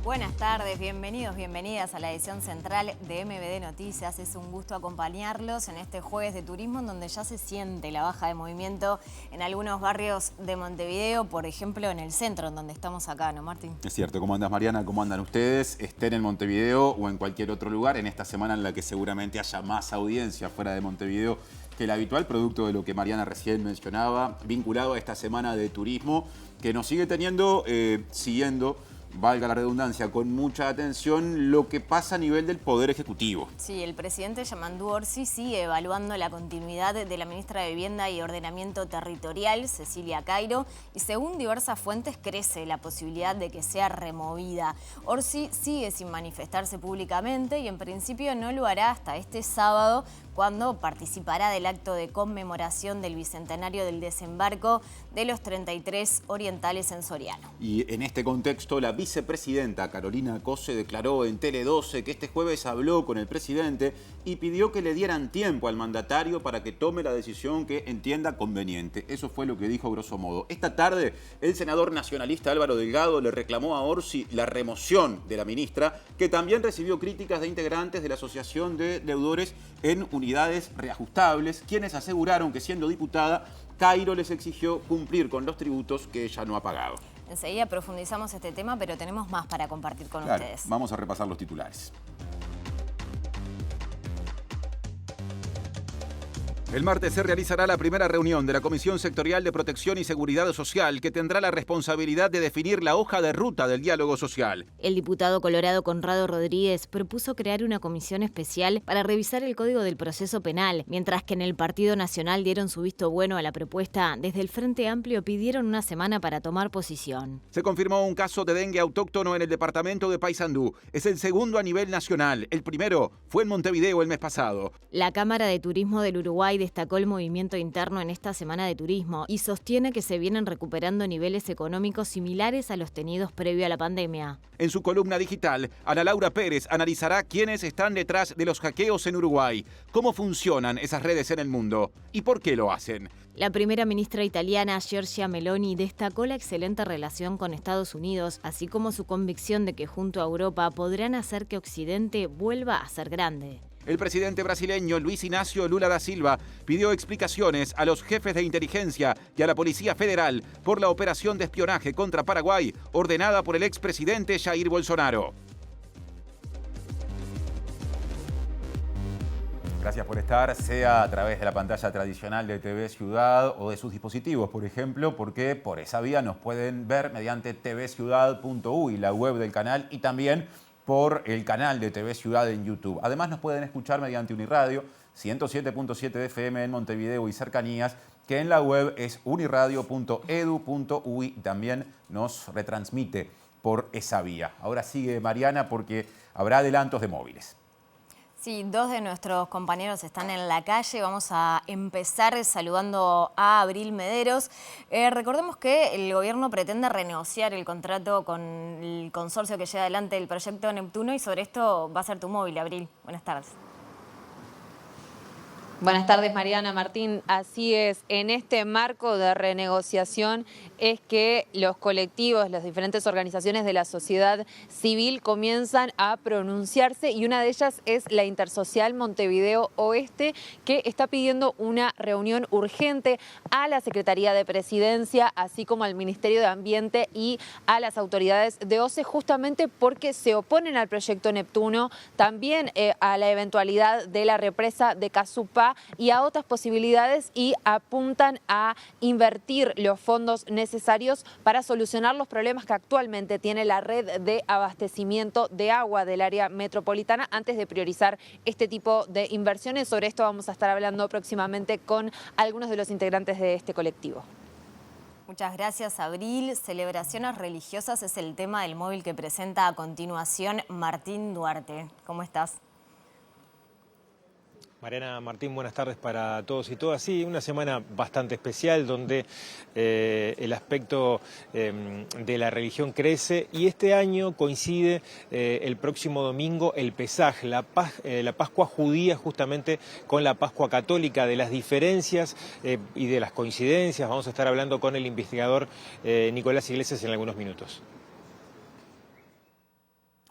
Buenas tardes, bienvenidos, bienvenidas a la edición central de MBD Noticias. Es un gusto acompañarlos en este jueves de turismo en donde ya se siente la baja de movimiento en algunos barrios de Montevideo, por ejemplo en el centro, en donde estamos acá, ¿no, Martín? Es cierto. ¿Cómo andas, Mariana? ¿Cómo andan ustedes? Estén en Montevideo o en cualquier otro lugar en esta semana en la que seguramente haya más audiencia fuera de Montevideo que el habitual, producto de lo que Mariana recién mencionaba, vinculado a esta semana de turismo que nos sigue teniendo, siguiendo, valga la redundancia, con mucha atención lo que pasa a nivel del Poder Ejecutivo. Sí, el presidente Yamandú Orsi sigue evaluando la continuidad de la ministra de Vivienda y Ordenamiento Territorial, Cecilia Cairo, y según diversas fuentes crece la posibilidad de que sea removida. Orsi sigue sin manifestarse públicamente y en principio no lo hará hasta este sábado, cuando participará del acto de conmemoración del bicentenario del desembarco de los 33 orientales en Soriano. Y en este contexto, la vicepresidenta Carolina Cose declaró en Tele 12 que este jueves habló con el presidente y pidió que le dieran tiempo al mandatario para que tome la decisión que entienda conveniente. Eso fue lo que dijo grosso modo. Esta tarde, el senador nacionalista Álvaro Delgado le reclamó a Orsi la remoción de la ministra, que también recibió críticas de integrantes de la Asociación de Deudores en Unidades Reajustables, quienes aseguraron que siendo diputada, Cairo les exigió cumplir con los tributos que ella no ha pagado. Enseguida profundizamos este tema, pero tenemos más para compartir con Claro, ustedes. vamos a repasar los titulares. El martes se realizará la primera reunión de la Comisión Sectorial de Protección y Seguridad Social, que tendrá la responsabilidad de definir la hoja de ruta del diálogo social. El diputado colorado Conrado Rodríguez propuso crear una comisión especial para revisar el Código del Proceso Penal, mientras que en el Partido Nacional dieron su visto bueno a la propuesta. Desde el Frente Amplio pidieron una semana para tomar posición. Se confirmó un caso de dengue autóctono en el departamento de Paysandú. Es el segundo a nivel nacional. El primero fue en Montevideo el mes pasado. La Cámara de Turismo del Uruguay destacó el movimiento interno en esta semana de turismo y sostiene que se vienen recuperando niveles económicos similares a los tenidos previo a la pandemia. En su columna digital, Ana Laura Pérez analizará quiénes están detrás de los hackeos en Uruguay, cómo funcionan esas redes en el mundo y por qué lo hacen. La primera ministra italiana, Giorgia Meloni, destacó la excelente relación con Estados Unidos, así como su convicción de que junto a Europa podrán hacer que Occidente vuelva a ser grande. El presidente brasileño Luis Inácio Lula da Silva pidió explicaciones a los jefes de inteligencia y a la Policía Federal por la operación de espionaje contra Paraguay ordenada por el expresidente Jair Bolsonaro. Gracias por estar, sea a través de la pantalla tradicional de TV Ciudad o de sus dispositivos, por ejemplo, porque por esa vía nos pueden ver mediante tvciudad.uy, la web del canal, y también por el canal de TV Ciudad en YouTube. Además nos pueden escuchar mediante Uniradio, 107.7 de FM en Montevideo y cercanías, que en la web es uniradio.edu.uy, también nos retransmite por esa vía. Ahora sigue Mariana porque habrá adelantos de móviles. Sí, dos de nuestros compañeros están en la calle. Vamos a empezar saludando a Abril Mederos. Recordemos que el gobierno pretende renegociar el contrato con el consorcio que lleva adelante el proyecto Neptuno y sobre esto va a ser tu móvil, Abril. Buenas tardes. Buenas tardes, Mariana, Martín. Así es, en este marco de renegociación es que los colectivos, las diferentes organizaciones de la sociedad civil comienzan a pronunciarse y una de ellas es la Intersocial Montevideo Oeste, que está pidiendo una reunión urgente a la Secretaría de Presidencia, así como al Ministerio de Ambiente y a las autoridades de OCE, justamente porque se oponen al proyecto Neptuno, también a la eventualidad de la represa de Casupá y a otras posibilidades, y apuntan a invertir los fondos necesarios para solucionar los problemas que actualmente tiene la red de abastecimiento de agua del área metropolitana antes de priorizar este tipo de inversiones. Sobre esto vamos a estar hablando próximamente con algunos de los integrantes de este colectivo. Muchas gracias, Abril. Celebraciones religiosas es el tema del móvil que presenta a continuación Martín Duarte. ¿Cómo estás? Mariana, Martín, buenas tardes para todos y todas. Sí, una semana bastante especial donde el aspecto de la religión crece y este año coincide el próximo domingo el Pesaj, la Pascua judía, justamente con la Pascua católica. De las diferencias y de las coincidencias vamos a estar hablando con el investigador Nicolás Iglesias en algunos minutos.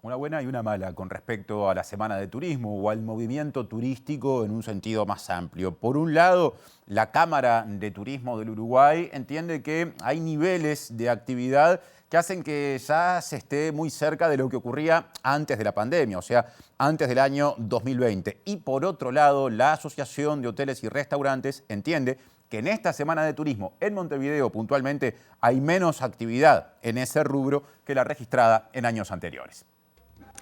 Una buena y una mala con respecto a la Semana de Turismo o al movimiento turístico en un sentido más amplio. Por un lado, la Cámara de Turismo del Uruguay entiende que hay niveles de actividad que hacen que ya se esté muy cerca de lo que ocurría antes de la pandemia, o sea, antes del año 2020. Y por otro lado, la Asociación de Hoteles y Restaurantes entiende que en esta Semana de Turismo en Montevideo puntualmente hay menos actividad en ese rubro que la registrada en años anteriores.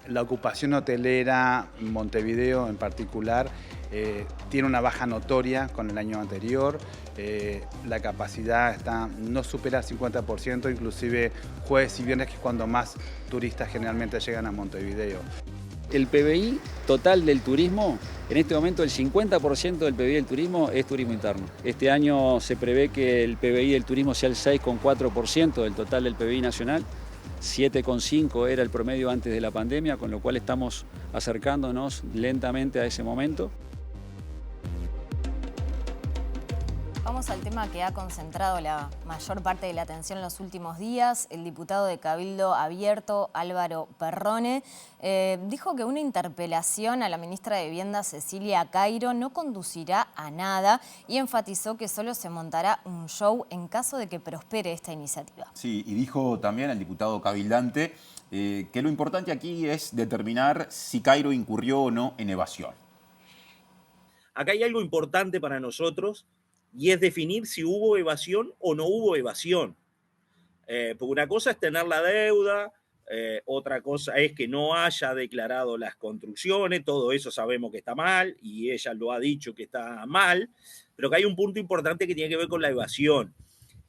La ocupación hotelera en Montevideo en particular tiene una baja notoria con el año anterior. La capacidad no supera el 50%, inclusive jueves y viernes, que es cuando más turistas generalmente llegan a Montevideo. El PBI total del turismo, en este momento el 50% del PBI del turismo es turismo interno. Este año se prevé que el PBI del turismo sea el 6,4% del total del PBI nacional. 7,5 era el promedio antes de la pandemia, con lo cual estamos acercándonos lentamente a ese momento. Vamos al tema que ha concentrado la mayor parte de la atención en los últimos días. El diputado de Cabildo Abierto, Álvaro Perrone, dijo que una interpelación a la ministra de Vivienda, Cecilia Cairo, no conducirá a nada y enfatizó que solo se montará un show en caso de que prospere esta iniciativa. Sí, y dijo también el diputado cabildante que lo importante aquí es determinar si Cairo incurrió o no en evasión. Acá hay algo importante para nosotros, y es definir si hubo evasión o no hubo evasión. Porque una cosa es tener la deuda, otra cosa es que no haya declarado las construcciones, todo eso sabemos que está mal, y ella lo ha dicho que está mal, pero que hay un punto importante que tiene que ver con la evasión,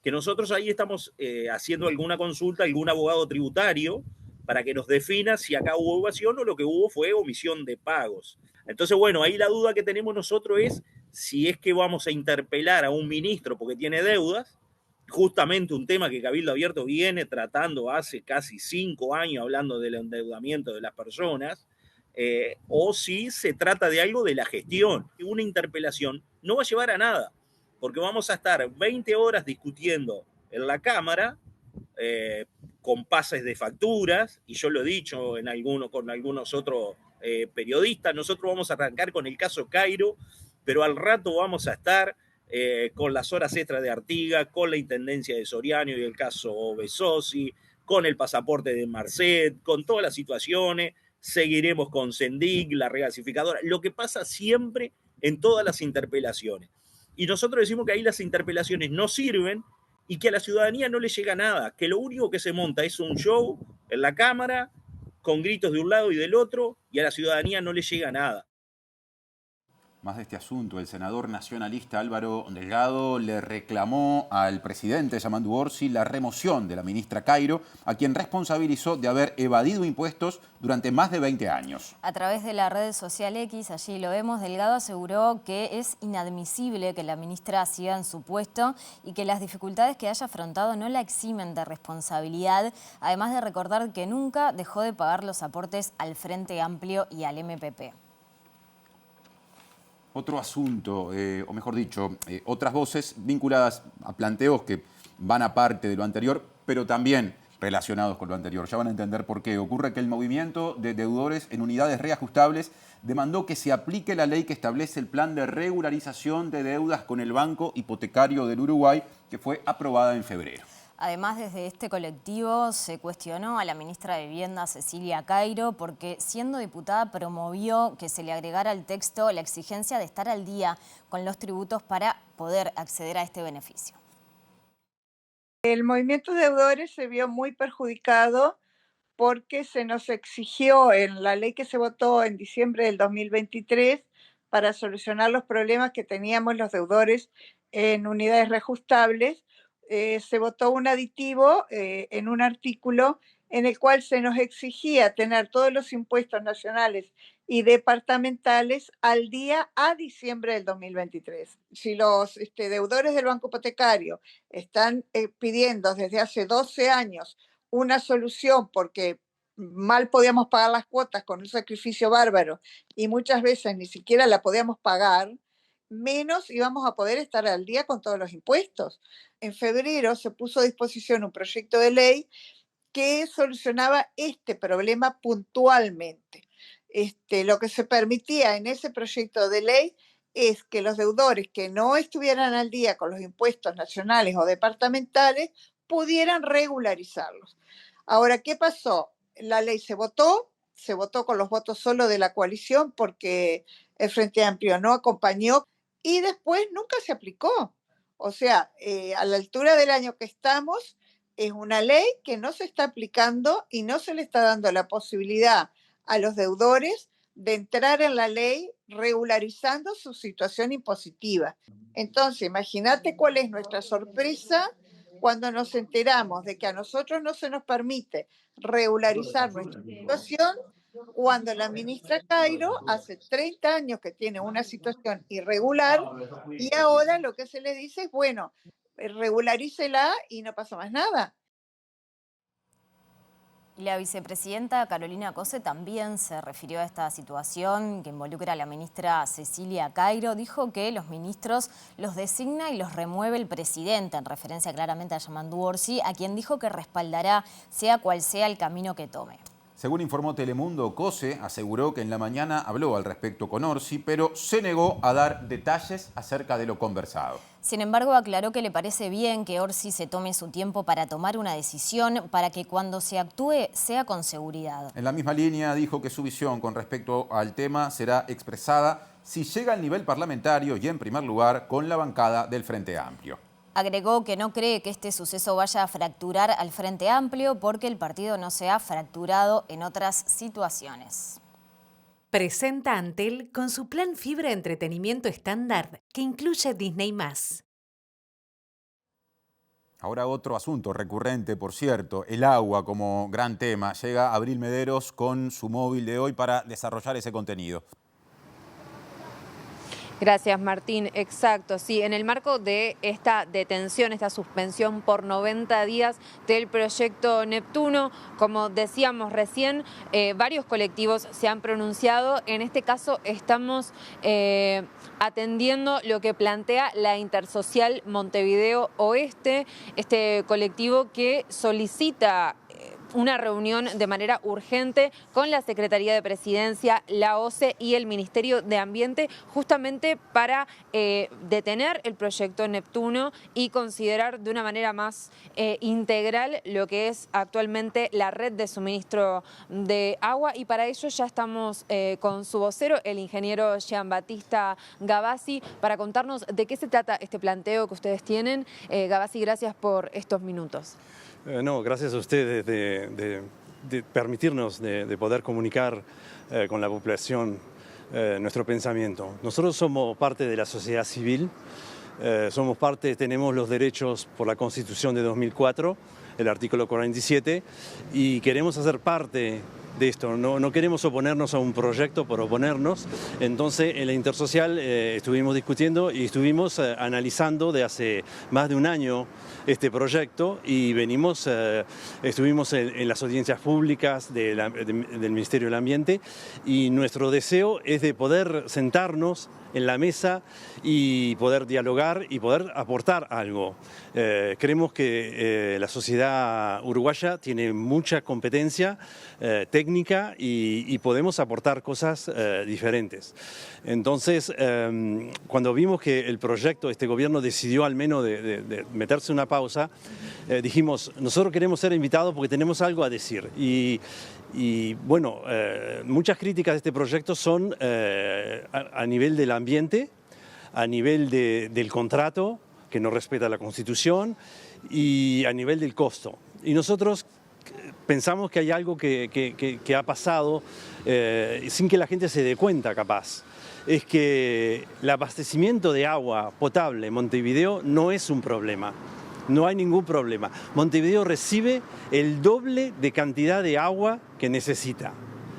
que nosotros ahí estamos haciendo alguna consulta, algún abogado tributario, para que nos defina si acá hubo evasión o lo que hubo fue omisión de pagos. Entonces, bueno, ahí la duda que tenemos nosotros es si es que vamos a interpelar a un ministro porque tiene deudas, justamente un tema que Cabildo Abierto viene tratando hace casi 5 años, hablando del endeudamiento de las personas, o si se trata de algo de la gestión. Una interpelación no va a llevar a nada, porque vamos a estar 20 horas discutiendo en la Cámara, con pases de facturas, y yo lo he dicho con algunos otros periodistas, nosotros vamos a arrancar con el caso Cairo, pero al rato vamos a estar con las horas extras de Artigas, con la intendencia de Soriano y el caso Besosi, con el pasaporte de Marcet, con todas las situaciones, seguiremos con Sendic, la regasificadora, lo que pasa siempre en todas las interpelaciones. Y nosotros decimos que ahí las interpelaciones no sirven y que a la ciudadanía no le llega nada, que lo único que se monta es un show en la Cámara, con gritos de un lado y del otro, y a la ciudadanía no le llega nada. Más de este asunto, el senador nacionalista Álvaro Delgado le reclamó al presidente Yamandu Orsi la remoción de la ministra Cairo, a quien responsabilizó de haber evadido impuestos durante más de 20 años. A través de la red social X, allí lo vemos, Delgado aseguró que es inadmisible que la ministra siga en su puesto y que las dificultades que haya afrontado no la eximen de responsabilidad, además de recordar que nunca dejó de pagar los aportes al Frente Amplio y al MPP. Otro asunto, o mejor dicho, otras voces vinculadas a planteos que van aparte de lo anterior, pero también relacionados con lo anterior. Ya van a entender por qué. Ocurre que el movimiento de deudores en unidades reajustables demandó que se aplique la ley que establece el plan de regularización de deudas con el Banco Hipotecario del Uruguay, que fue aprobada en febrero. Además, desde este colectivo se cuestionó a la ministra de Vivienda, Cecilia Cairo, porque siendo diputada promovió que se le agregara al texto la exigencia de estar al día con los tributos para poder acceder a este beneficio. El movimiento de deudores se vio muy perjudicado porque se nos exigió en la ley que se votó en diciembre del 2023 para solucionar los problemas que teníamos los deudores en unidades reajustables. Se votó un aditivo en un artículo en el cual se nos exigía tener todos los impuestos nacionales y departamentales al día a diciembre del 2023. Si los deudores del Banco Hipotecario están pidiendo desde hace 12 años una solución porque mal podíamos pagar las cuotas con un sacrificio bárbaro y muchas veces ni siquiera la podíamos pagar, menos íbamos a poder estar al día con todos los impuestos. En febrero se puso a disposición un proyecto de ley que solucionaba este problema puntualmente. Lo que se permitía en ese proyecto de ley es que los deudores que no estuvieran al día con los impuestos nacionales o departamentales pudieran regularizarlos. Ahora, ¿qué pasó? La ley se votó con los votos solo de la coalición porque el Frente Amplio no acompañó y después nunca se aplicó. O sea, a la altura del año que estamos, es una ley que no se está aplicando y no se le está dando la posibilidad a los deudores de entrar en la ley regularizando su situación impositiva. Entonces, imagínate cuál es nuestra sorpresa cuando nos enteramos de que a nosotros no se nos permite regularizar nuestra situación, cuando la ministra Cairo hace 30 años que tiene una situación irregular y ahora lo que se le dice es, bueno, regularícela y no pasa más nada. La vicepresidenta Carolina Cose también se refirió a esta situación que involucra a la ministra Cecilia Cairo. Dijo que los ministros los designa y los remueve el presidente, en referencia claramente a Yamandu Orsi, a quien dijo que respaldará sea cual sea el camino que tome. Según informó Telemundo, Cose aseguró que en la mañana habló al respecto con Orsi, pero se negó a dar detalles acerca de lo conversado. Sin embargo, aclaró que le parece bien que Orsi se tome su tiempo para tomar una decisión para que cuando se actúe sea con seguridad. En la misma línea dijo que su visión con respecto al tema será expresada si llega al nivel parlamentario y en primer lugar con la bancada del Frente Amplio. Agregó que no cree que este suceso vaya a fracturar al Frente Amplio porque el partido no se ha fracturado en otras situaciones. Presenta Antel con su plan fibra entretenimiento estándar que incluye Disney+. Ahora otro asunto recurrente, por cierto, el agua como gran tema. Llega Abril Mederos con su móvil de hoy para desarrollar ese contenido. Gracias, Martín. Exacto, sí. En el marco de esta detención, esta suspensión por 90 días del proyecto Neptuno, como decíamos recién, varios colectivos se han pronunciado. En este caso estamos atendiendo lo que plantea la Intersocial Montevideo Oeste, este colectivo que solicita una reunión de manera urgente con la Secretaría de Presidencia, la OCE y el Ministerio de Ambiente, justamente para detener el proyecto Neptuno y considerar de una manera más integral lo que es actualmente la red de suministro de agua. Y para ello ya estamos con su vocero, el ingeniero Gianbattista Gavazzi, para contarnos de qué se trata este planteo que ustedes tienen. Gavazzi, gracias por estos minutos. No, gracias a ustedes de permitirnos de poder comunicar con la población nuestro pensamiento. Nosotros somos parte de la sociedad civil, tenemos los derechos por la Constitución de 2004, el artículo 47, y queremos hacer parte de esto. No queremos oponernos a un proyecto por oponernos. Entonces en la Intersocial estuvimos discutiendo y estuvimos analizando de hace más de un año este proyecto y estuvimos en las audiencias públicas del Ministerio del Ambiente, y nuestro deseo es de poder sentarnos en la mesa y poder dialogar y poder aportar algo. Creemos que la sociedad uruguaya tiene mucha competencia técnica y podemos aportar cosas diferentes. Entonces, cuando vimos que el proyecto, este gobierno decidió al menos de meterse una pausa, dijimos, nosotros queremos ser invitados porque tenemos algo a decir. Y bueno, muchas críticas de este proyecto son a nivel del ambiente, a nivel del contrato, que no respeta la Constitución, y a nivel del costo. Y nosotros pensamos que hay algo que ha pasado sin que la gente se dé cuenta, capaz. Es que el abastecimiento de agua potable en Montevideo no es un problema. No hay ningún problema. Montevideo recibe el doble de cantidad de agua que necesita.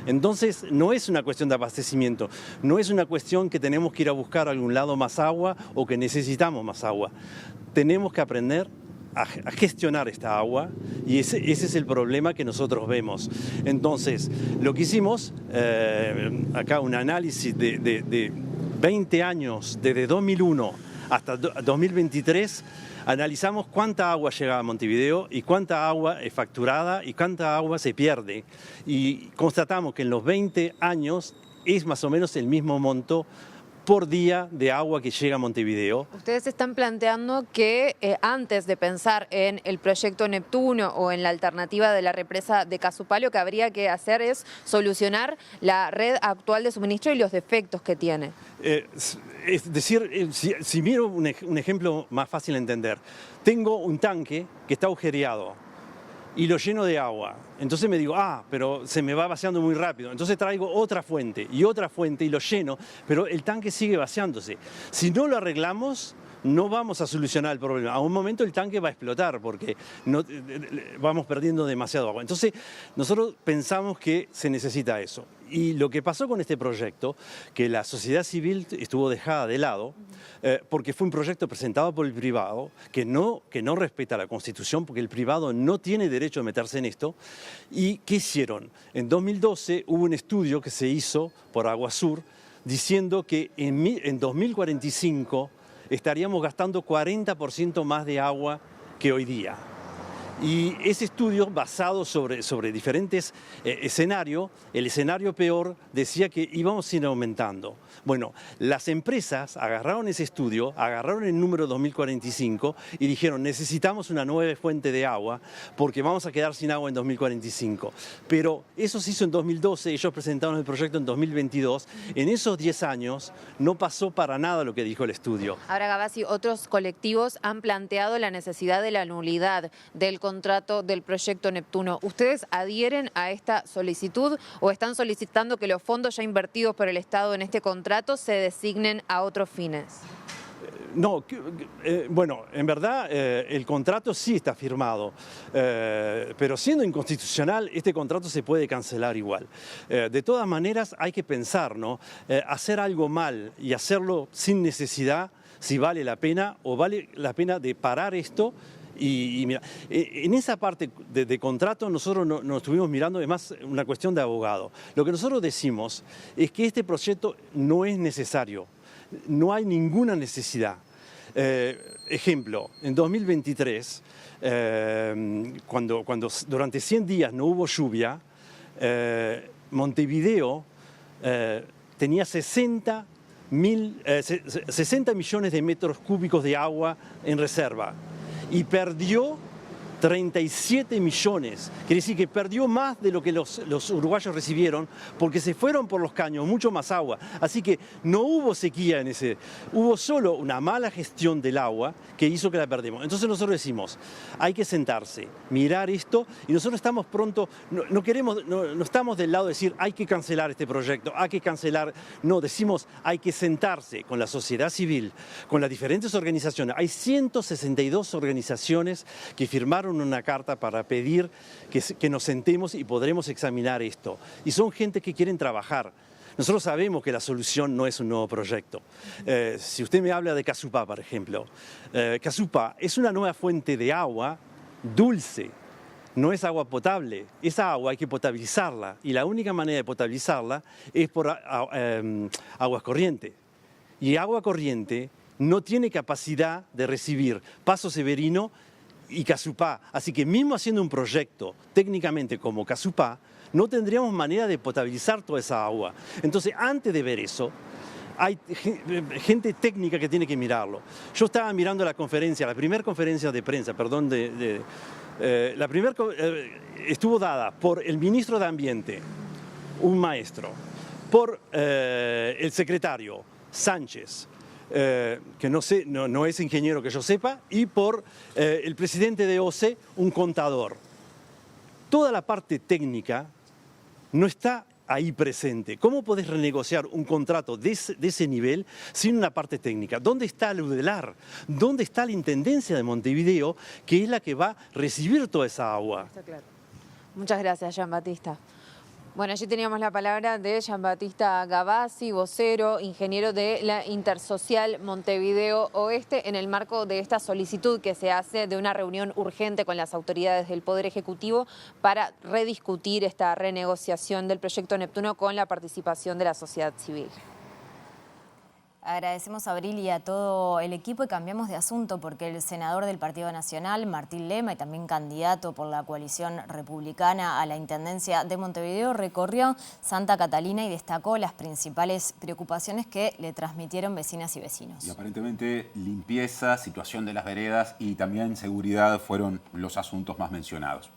Entonces no es una cuestión de abastecimiento, no es una cuestión que tenemos que ir a buscar a algún lado más agua o que necesitamos más agua. Tenemos que aprender a gestionar esta agua, y ese es el problema que nosotros vemos. Entonces, lo que hicimos, acá un análisis de 20 años, desde 2001 hasta 2023, Analizamos cuánta agua llega a Montevideo y cuánta agua es facturada y cuánta agua se pierde. Y constatamos que en los 20 años es más o menos el mismo monto por día de agua que llega a Montevideo. Ustedes están planteando que antes de pensar en el proyecto Neptuno o en la alternativa de la represa de Casupá, lo que habría que hacer es solucionar la red actual de suministro y los defectos que tiene. Es decir, si miro un ejemplo más fácil de entender, tengo un tanque que está agujereado y lo lleno de agua. Entonces me digo, pero se me va vaciando muy rápido. Entonces traigo otra fuente y lo lleno, pero el tanque sigue vaciándose. Si no lo arreglamos, no vamos a solucionar el problema. A un momento el tanque va a explotar porque vamos perdiendo demasiado agua. Entonces nosotros pensamos que se necesita eso. Y lo que pasó con este proyecto, que la sociedad civil estuvo dejada de lado, porque fue un proyecto presentado por el privado, que no respeta la Constitución, porque el privado no tiene derecho a meterse en esto. ¿Y qué hicieron? En 2012 hubo un estudio que se hizo por Aguasur diciendo que en 2045 estaríamos gastando 40% más de agua que hoy día. Y ese estudio, basado sobre diferentes escenarios, el escenario peor decía que íbamos a ir aumentando. Bueno, las empresas agarraron ese estudio, agarraron el número 2045 y dijeron, necesitamos una nueva fuente de agua porque vamos a quedar sin agua en 2045. Pero eso se hizo en 2012, ellos presentaron el proyecto en 2022. En esos 10 años no pasó para nada lo que dijo el estudio. Ahora, Gavassi, otros colectivos han planteado la necesidad de la nulidad del contrato del proyecto Neptuno. ¿Ustedes adhieren a esta solicitud o están solicitando que los fondos ya invertidos por el Estado en este contrato se designen a otros fines? No, bueno, en verdad el contrato sí está firmado, pero siendo inconstitucional este contrato se puede cancelar igual. De todas maneras hay que pensar, ¿no? Hacer algo mal y hacerlo sin necesidad, si vale la pena o vale la pena de parar esto. Y mira, en esa parte de contrato nosotros nos estuvimos mirando, es más una cuestión de abogado. Lo que nosotros decimos es que este proyecto no es necesario, no hay ninguna necesidad. Ejemplo, en 2023, cuando durante 100 días no hubo lluvia, Montevideo tenía 60 millones de metros cúbicos de agua en reserva. Y perdió 37 millones. Quiere decir que perdió más de lo que los uruguayos recibieron porque se fueron por los caños, mucho más agua. Así que no hubo sequía en ese. Hubo solo una mala gestión del agua que hizo que la perdemos. Entonces nosotros decimos, hay que sentarse, mirar esto y nosotros estamos pronto, no estamos del lado de decir hay que cancelar este proyecto, hay que cancelar. No, decimos hay que sentarse con la sociedad civil, con las diferentes organizaciones. Hay 162 organizaciones que firmaron una carta para pedir que nos sentemos y podremos examinar esto. Y son gente que quieren trabajar. Nosotros sabemos que la solución no es un nuevo proyecto. Si usted me habla de Casupá, por ejemplo, Casupá es una nueva fuente de agua dulce. No es agua potable. Esa agua hay que potabilizarla. Y la única manera de potabilizarla es por aguas corrientes. Y agua corriente no tiene capacidad de recibir Paso Severino y Casupá. Así que mismo haciendo un proyecto técnicamente como Casupá, no tendríamos manera de potabilizar toda esa agua. Entonces, antes de ver eso, hay gente técnica que tiene que mirarlo. Yo estaba mirando la primera conferencia de prensa, estuvo dada por el ministro de Ambiente, un maestro, por el secretario Sánchez, que no es ingeniero que yo sepa, y por el presidente de OCE, un contador. Toda la parte técnica no está ahí presente. ¿Cómo podés renegociar un contrato de ese nivel sin una parte técnica? ¿Dónde está el UDELAR? ¿Dónde está la Intendencia de Montevideo, que es la que va a recibir toda esa agua? Está claro. Muchas gracias, Jean-Baptista. Bueno, allí teníamos la palabra de Jean-Baptista Gavassi, vocero, ingeniero de la Intersocial Montevideo Oeste, en el marco de esta solicitud que se hace de una reunión urgente con las autoridades del Poder Ejecutivo para rediscutir esta renegociación del proyecto Neptuno con la participación de la sociedad civil. Agradecemos a Abril y a todo el equipo y cambiamos de asunto porque el senador del Partido Nacional, Martín Lema, y también candidato por la coalición republicana a la Intendencia de Montevideo, recorrió Santa Catalina y destacó las principales preocupaciones que le transmitieron vecinas y vecinos. Y aparentemente limpieza, situación de las veredas y también seguridad fueron los asuntos más mencionados.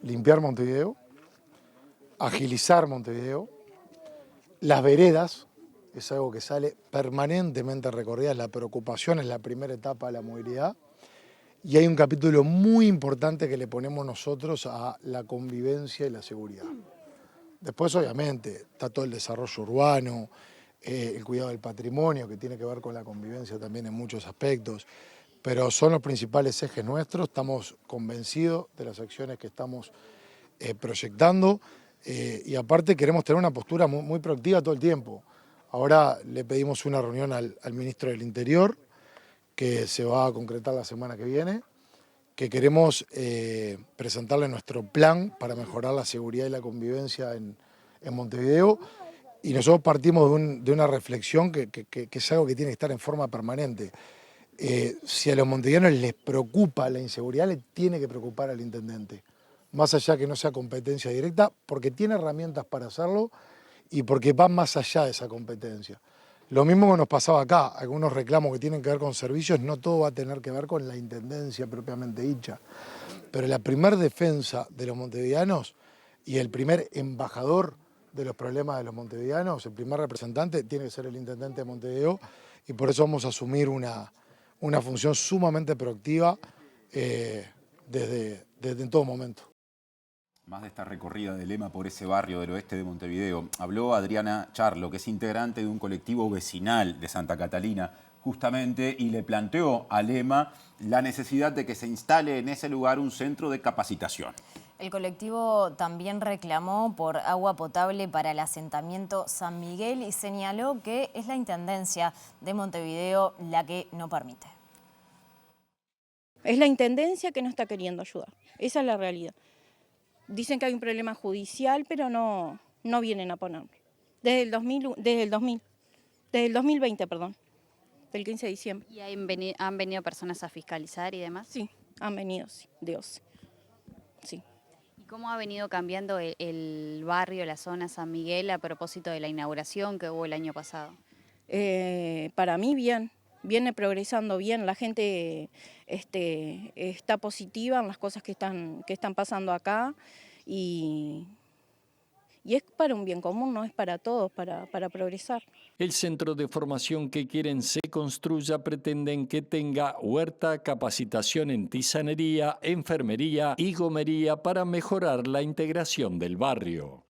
Limpiar Montevideo, agilizar Montevideo, las veredas. Es algo que sale permanentemente recorrida, la preocupación es la primera etapa de la movilidad y hay un capítulo muy importante que le ponemos nosotros a la convivencia y la seguridad. Después obviamente está todo el desarrollo urbano, el cuidado del patrimonio que tiene que ver con la convivencia también en muchos aspectos, pero son los principales ejes nuestros, estamos convencidos de las acciones que estamos proyectando y aparte queremos tener una postura muy proactiva todo el tiempo. Ahora le pedimos una reunión al ministro del Interior, que se va a concretar la semana que viene, que queremos presentarle nuestro plan para mejorar la seguridad y la convivencia en Montevideo. Y nosotros partimos de una reflexión que es algo que tiene que estar en forma permanente. Si a los montevideanos les preocupa la inseguridad, le tiene que preocupar al intendente. Más allá que no sea competencia directa, porque tiene herramientas para hacerlo, y porque va más allá de esa competencia. Lo mismo que nos pasaba acá, algunos reclamos que tienen que ver con servicios, no todo va a tener que ver con la intendencia propiamente dicha. Pero la primer defensa de los montevideanos y el primer embajador de los problemas de los montevideanos, el primer representante, tiene que ser el intendente de Montevideo, y por eso vamos a asumir una función sumamente proactiva desde en todo momento. Más de esta recorrida de Lema por ese barrio del oeste de Montevideo, habló Adriana Charlo, que es integrante de un colectivo vecinal de Santa Catalina, justamente, y le planteó a Lema la necesidad de que se instale en ese lugar un centro de capacitación. El colectivo también reclamó por agua potable para el asentamiento San Miguel y señaló que es la Intendencia de Montevideo la que no permite. Es la Intendencia que no está queriendo ayudar, esa es la realidad. Dicen que hay un problema judicial, pero no vienen a ponerlo. Desde el 2020, perdón, del 15 de diciembre. ¿Y han venido personas a fiscalizar y demás? Sí, han venido, sí, Dios. Sí. ¿Y cómo ha venido cambiando el barrio, la zona San Miguel, a propósito de la inauguración que hubo el año pasado? Para mí bien, viene progresando bien, la gente está positiva en las cosas que están pasando acá y es para un bien común, no es para todos, para progresar. El centro de formación que quieren se construya pretenden que tenga huerta, capacitación en tisanería, enfermería y gomería para mejorar la integración del barrio.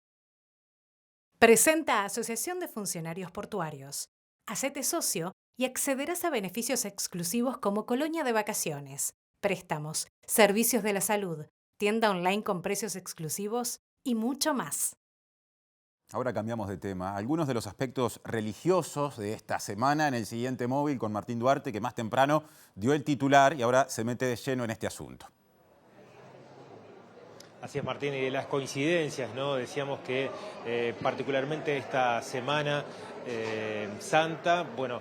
Presenta Asociación de Funcionarios Portuarios. Hacete socio y accederás a beneficios exclusivos como colonia de vacaciones, préstamos, servicios de la salud, tienda online con precios exclusivos y mucho más. Ahora cambiamos de tema. Algunos de los aspectos religiosos de esta semana en el siguiente móvil con Martín Duarte, que más temprano dio el titular y ahora se mete de lleno en este asunto. Así es, Martín, y de las coincidencias, ¿no? Decíamos que particularmente esta semana santa, bueno,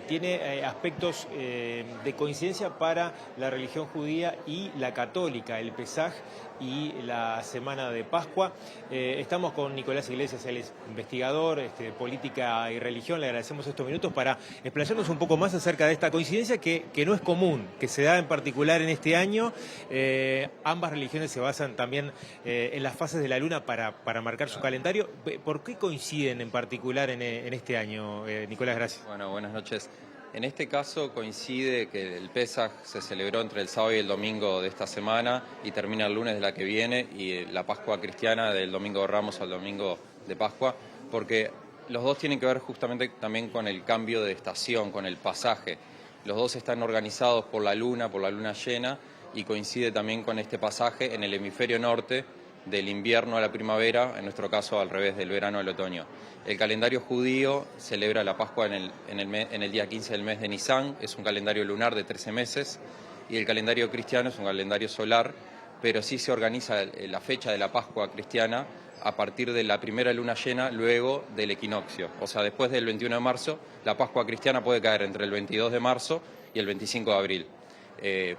tiene aspectos de coincidencia para la religión judía y la católica, el Pesaj y la Semana de Pascua. Estamos con Nicolás Iglesias, él es investigador de política y religión. Le agradecemos estos minutos para explayarnos un poco más acerca de esta coincidencia que no es común, que se da en particular en este año. Ambas religiones se basan también en las fases de la luna para marcar su calendario. ¿Por qué coinciden en particular en este año? Nicolás, gracias. Bueno, buenas noches. En este caso coincide que el Pesaj se celebró entre el sábado y el domingo de esta semana y termina el lunes de la que viene, y la Pascua cristiana del domingo de Ramos al domingo de Pascua, porque los dos tienen que ver justamente también con el cambio de estación, con el pasaje. Los dos están organizados por la luna llena, y coincide también con este pasaje en el hemisferio norte del invierno a la primavera, en nuestro caso al revés, del verano al otoño. El calendario judío celebra la Pascua en el día 15 del mes de Nisan, es un calendario lunar de 13 meses, y el calendario cristiano es un calendario solar, pero sí se organiza la fecha de la Pascua cristiana a partir de la primera luna llena luego del equinoccio. O sea, después del 21 de marzo, la Pascua cristiana puede caer entre el 22 de marzo y el 25 de abril.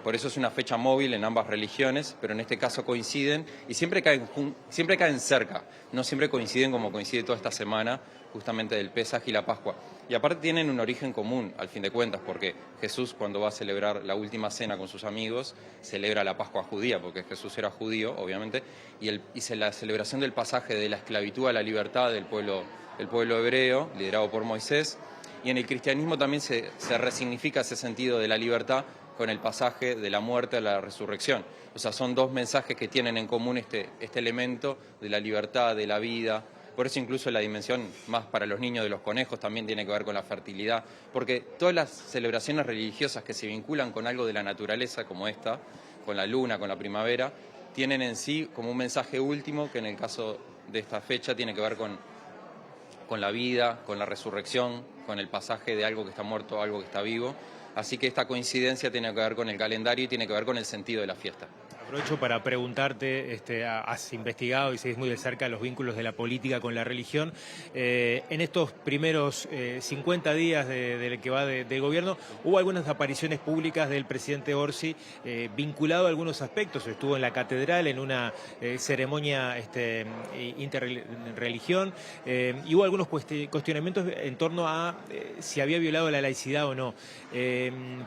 Por eso es una fecha móvil en ambas religiones, pero en este caso coinciden y siempre caen cerca, no siempre coinciden como coincide toda esta semana, justamente del Pesaj y la Pascua. Y aparte tienen un origen común, al fin de cuentas, porque Jesús, cuando va a celebrar la última cena con sus amigos, celebra la Pascua judía, porque Jesús era judío, obviamente, y la celebración del pasaje de la esclavitud a la libertad del pueblo hebreo, liderado por Moisés, y en el cristianismo también se resignifica ese sentido de la libertad con el pasaje de la muerte a la resurrección. O sea, son dos mensajes que tienen en común este elemento de la libertad, de la vida. Por eso incluso la dimensión más para los niños de los conejos también tiene que ver con la fertilidad, porque todas las celebraciones religiosas que se vinculan con algo de la naturaleza, como esta, con la luna, con la primavera, tienen en sí como un mensaje último que en el caso de esta fecha tiene que ver con la vida, con la resurrección, con el pasaje de algo que está muerto a algo que está vivo. Así que esta coincidencia tiene que ver con el calendario y tiene que ver con el sentido de la fiesta. Aprovecho para preguntarte, has investigado y seguís muy de cerca los vínculos de la política con la religión. En estos primeros 50 días del que va del gobierno, hubo algunas apariciones públicas del presidente Orsi vinculado a algunos aspectos. Estuvo en la catedral en una ceremonia interreligión y hubo algunos cuestionamientos en torno a si había violado la laicidad o no.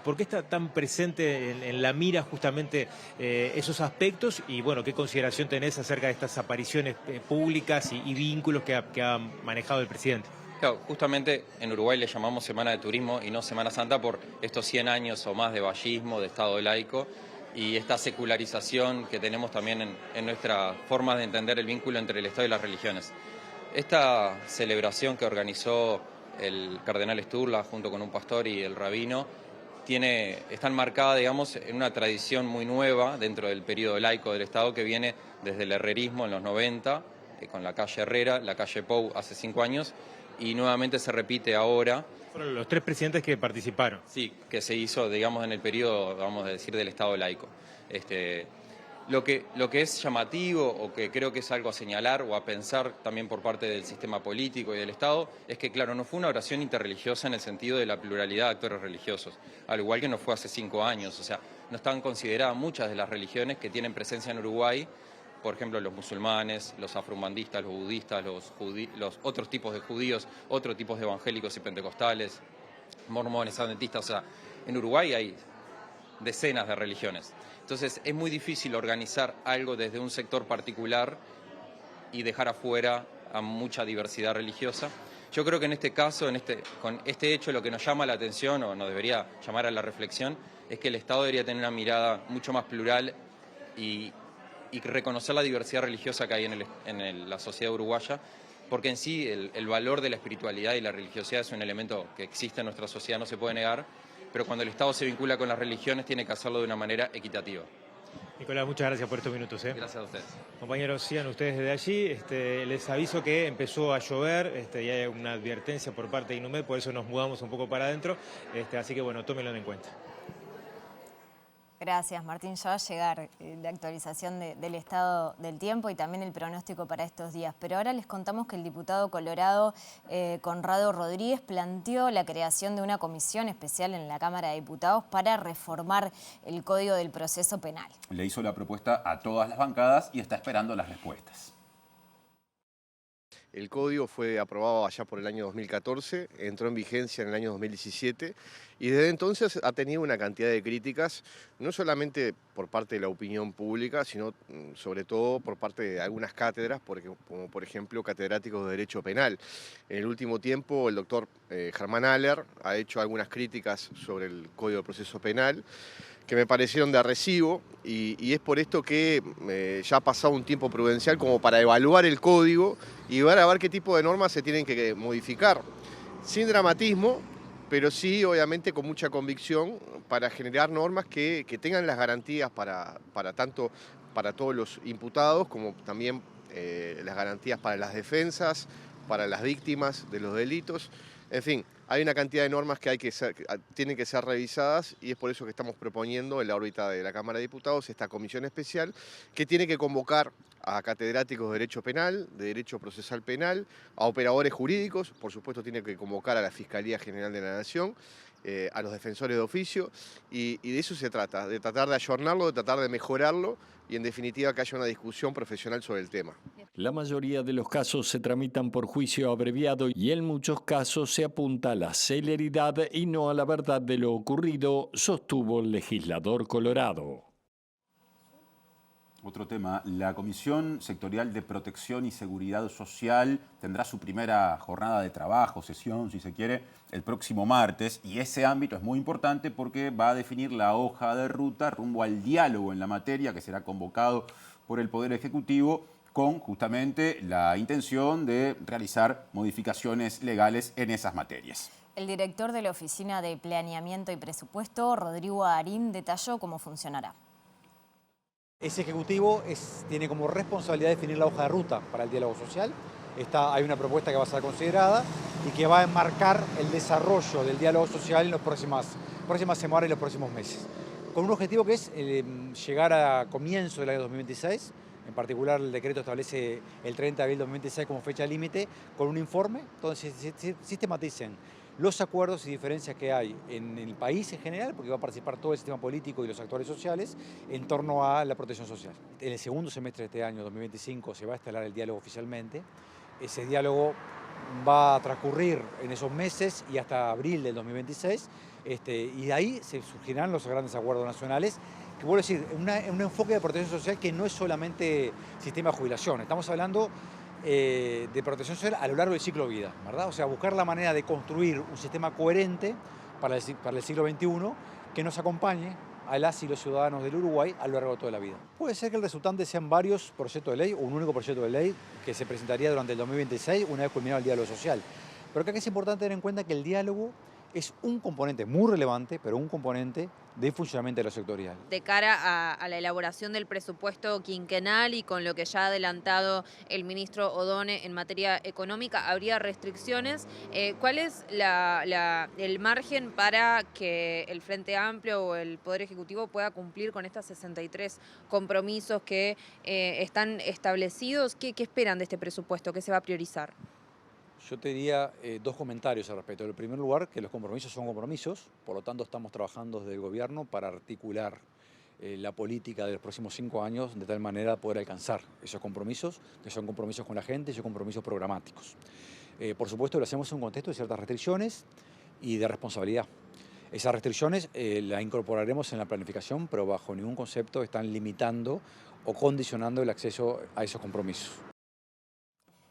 ¿Por qué está tan presente en la mira justamente esos aspectos y bueno, qué consideración tenés acerca de estas apariciones públicas y vínculos que ha manejado el presidente? Claro, justamente en Uruguay le llamamos Semana de Turismo y no Semana Santa por estos 100 años o más de vallismo, de Estado laico y esta secularización que tenemos también en nuestra forma de entender el vínculo entre el Estado y las religiones. Esta celebración que organizó el cardenal Sturla junto con un pastor y el rabino está enmarcada, digamos, en una tradición muy nueva dentro del periodo laico del Estado que viene desde el herrerismo en los 90, con la calle Herrera, la calle Pou hace 5 años, y nuevamente se repite ahora. Fueron los 3 presidentes que participaron. Sí, que se hizo, digamos, en el periodo, vamos a decir, del Estado laico. Lo que es llamativo o que creo que es algo a señalar o a pensar también por parte del sistema político y del Estado es que, claro, no fue una oración interreligiosa en el sentido de la pluralidad de actores religiosos, al igual que no fue hace 5 años. O sea, no estaban consideradas muchas de las religiones que tienen presencia en Uruguay, por ejemplo, los musulmanes, los afrohumanistas, los budistas, los otros tipos de judíos, otros tipos de evangélicos y pentecostales, mormones, adventistas. O sea, en Uruguay hay decenas de religiones. Entonces es muy difícil organizar algo desde un sector particular y dejar afuera a mucha diversidad religiosa. Yo creo que en este caso, con este hecho, lo que nos llama la atención o nos debería llamar a la reflexión es que el Estado debería tener una mirada mucho más plural y reconocer la diversidad religiosa que hay en la sociedad uruguaya, porque en sí el valor de la espiritualidad y la religiosidad es un elemento que existe en nuestra sociedad, no se puede negar, pero cuando el Estado se vincula con las religiones tiene que hacerlo de una manera equitativa. Nicolás, muchas gracias por estos minutos. Gracias a ustedes. Compañeros, sigan ustedes desde allí. Les aviso que empezó a llover y hay una advertencia por parte de INUMED, por eso nos mudamos un poco para adentro. Así que bueno, tómenlo en cuenta. Gracias, Martín. Ya va a llegar la actualización del estado del tiempo y también el pronóstico para estos días. Pero ahora les contamos que el diputado colorado Conrado Rodríguez planteó la creación de una comisión especial en la Cámara de Diputados para reformar el Código del Proceso Penal. Le hizo la propuesta a todas las bancadas y está esperando las respuestas. El código fue aprobado allá por el año 2014, entró en vigencia en el año 2017 y desde entonces ha tenido una cantidad de críticas, no solamente por parte de la opinión pública, sino sobre todo por parte de algunas cátedras, como por ejemplo catedráticos de Derecho Penal. En el último tiempo el doctor Germán Aller ha hecho algunas críticas sobre el Código de Proceso Penal, que me parecieron de recibo y es por esto que ya ha pasado un tiempo prudencial como para evaluar el código y ver a ver qué tipo de normas se tienen que modificar. Sin dramatismo, pero sí obviamente con mucha convicción para generar normas que tengan las garantías tanto para todos los imputados como también las garantías para las defensas, para las víctimas de los delitos. En fin, hay una cantidad de normas que tienen que ser revisadas y es por eso que estamos proponiendo en la órbita de la Cámara de Diputados esta comisión especial que tiene que convocar a catedráticos de Derecho Penal, de Derecho Procesal Penal, a operadores jurídicos, por supuesto tiene que convocar a la Fiscalía General de la Nación, a los defensores de oficio, y de eso se trata, de tratar de ayornarlo, de tratar de mejorarlo y en definitiva que haya una discusión profesional sobre el tema. La mayoría de los casos se tramitan por juicio abreviado y en muchos casos se apunta a la celeridad y no a la verdad de lo ocurrido, sostuvo el legislador colorado. Otro tema, la Comisión Sectorial de Protección y Seguridad Social tendrá su primera jornada de trabajo, sesión, si se quiere, el próximo martes. Y ese ámbito es muy importante porque va a definir la hoja de ruta rumbo al diálogo en la materia que será convocado por el Poder Ejecutivo con justamente la intención de realizar modificaciones legales en esas materias. El director de la Oficina de Planeamiento y Presupuesto, Rodrigo Arín, detalló cómo funcionará. Ese ejecutivo tiene como responsabilidad definir la hoja de ruta para el diálogo social. Hay una propuesta que va a ser considerada y que va a enmarcar el desarrollo del diálogo social en las próximas semanas y los próximos meses. Con un objetivo que es llegar a comienzo del año 2026. En particular, el decreto establece el 30 de abril de 2026 como fecha límite, con un informe donde se sistematicen los acuerdos y diferencias que hay en el país en general, porque va a participar todo el sistema político y los actores sociales en torno a la protección social. En el segundo semestre de este año, 2025, se va a instalar el diálogo oficialmente. Ese diálogo va a transcurrir en esos meses y hasta abril del 2026, y de ahí se surgirán los grandes acuerdos nacionales, que vuelvo a decir, un enfoque de protección social que no es solamente sistema de jubilación, estamos hablando de protección social a lo largo del ciclo de vida, ¿verdad? O sea, buscar la manera de construir un sistema coherente para el siglo XXI que nos acompañe a las y los ciudadanos del Uruguay a lo largo de toda la vida. Puede ser que el resultante sean varios proyectos de ley o un único proyecto de ley que se presentaría durante el 2026 una vez culminado el diálogo social. Pero creo que es importante tener en cuenta que el diálogo es un componente muy relevante, pero un componente del funcionamiento de lo sectorial. De cara a la elaboración del presupuesto quinquenal y con lo que ya ha adelantado el ministro Odone en materia económica, ¿habría restricciones? ¿Cuál es el margen para que el Frente Amplio o el Poder Ejecutivo pueda cumplir con estos 63 compromisos que están establecidos? ¿Qué esperan de este presupuesto? ¿Qué se va a priorizar? Yo te diría dos comentarios al respecto. En primer lugar, que los compromisos son compromisos, por lo tanto estamos trabajando desde el gobierno para articular la política de los próximos 5 años de tal manera poder alcanzar esos compromisos, que son compromisos con la gente y son compromisos programáticos. Por supuesto, lo hacemos en un contexto de ciertas restricciones y de responsabilidad. Esas restricciones las incorporaremos en la planificación, pero bajo ningún concepto están limitando o condicionando el acceso a esos compromisos.